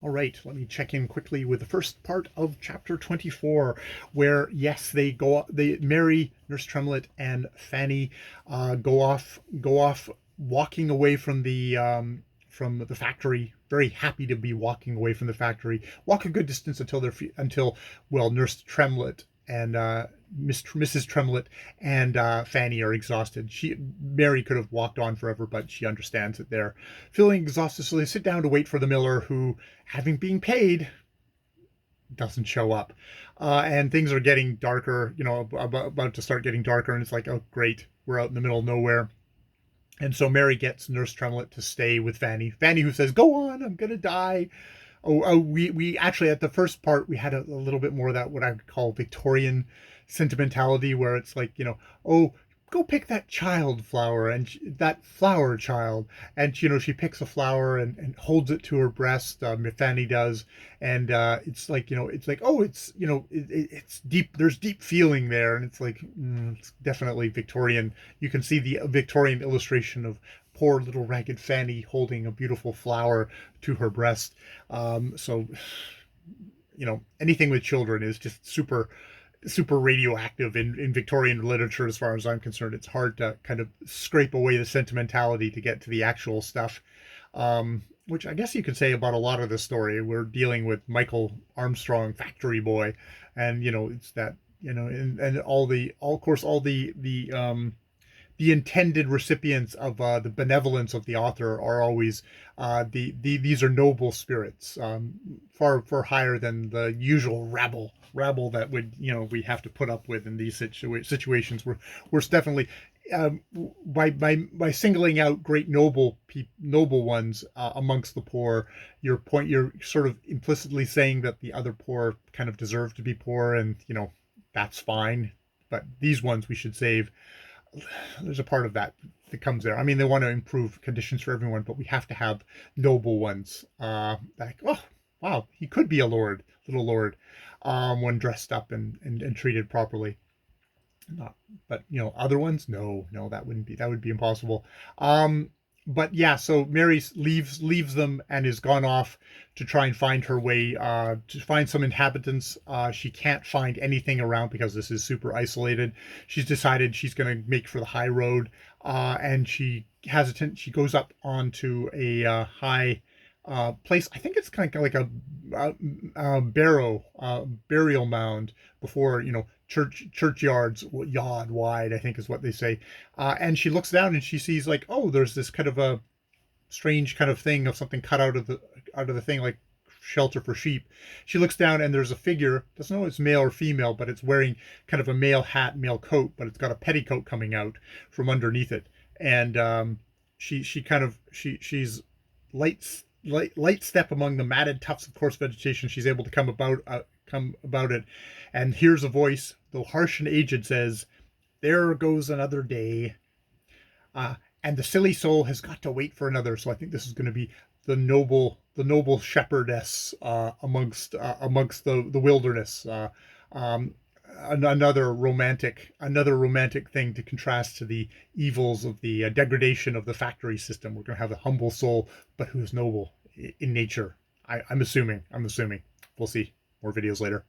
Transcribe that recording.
All right, let me check in quickly with the first part of chapter 24, where yes, Mary, Nurse Tremlett, and Fanny go off, walking away from the factory. Very happy to be walking away from the factory. Walk a good distance until well, Nurse Tremlett and Mrs. Tremlett and Fanny are exhausted. Mary could have walked on forever, but she understands that they're feeling exhausted, so they sit down to wait for the miller, who, having been paid, doesn't show up. And things are getting darker, about to start getting darker, and it's like, oh, great, we're out in the middle of nowhere. And so Mary gets Nurse Tremlett to stay with Fanny. Fanny, who says, "Go on, I'm gonna die." We actually, at the first part, we had a little bit more of that, what I would call Victorian sentimentality, where it's like, oh, go pick that child flower, and that flower child, and she picks a flower and holds it to her breast. Fanny does, and it's like, it's like, oh, it's deep. There's deep feeling there, and it's like, it's definitely Victorian. You can see the Victorian illustration of poor little ragged Fanny holding a beautiful flower to her breast. So, anything with children is just super radioactive in Victorian literature, as far as I'm concerned. It's hard to kind of scrape away the sentimentality to get to the actual stuff, which I guess you could say about a lot of the story. We're dealing with Mchl Armstrong, Fctry Boy, and it's that, and of course, all the intended recipients of the benevolence of the author are always these are noble spirits, far higher than the usual rabble that would we have to put up with in these situations. We're definitely, by singling out great noble ones amongst the poor, you're sort of implicitly saying that the other poor kind of deserve to be poor, and that's fine, but these ones we should save. There's a part of that comes there. I mean, they want to improve conditions for everyone, but we have to have noble ones. Like, oh, wow, he could be a little lord, when dressed up and treated properly. Not, but other ones, no, that would be impossible. But yeah, so Mary leaves them and is gone off to try and find her way, to find some inhabitants. She can't find anything around because this is super isolated. She's decided she's going to make for the high road, and she goes up onto a high place. I think it's kind of like a burial mound before, churchyards, yard wide, I think is what they say. And she looks down and she sees, like, oh, there's this kind of a strange kind of thing of something cut out of the thing, like shelter for sheep. She looks down and there's a figure, doesn't know if it's male or female, but it's wearing kind of a male hat, male coat, but it's got a petticoat coming out from underneath it. And she's light step among the matted tufts of coarse vegetation. She's able to come about it, and hears a voice, though harsh and aged, says, "There goes another day, and the silly soul has got to wait for another." So I think this is going to be the noble shepherdess, amongst the wilderness. Another romantic thing to contrast to the evils of the degradation of the factory system. We're going to have a humble soul, but who's noble in nature. I'm assuming. We'll see more videos later.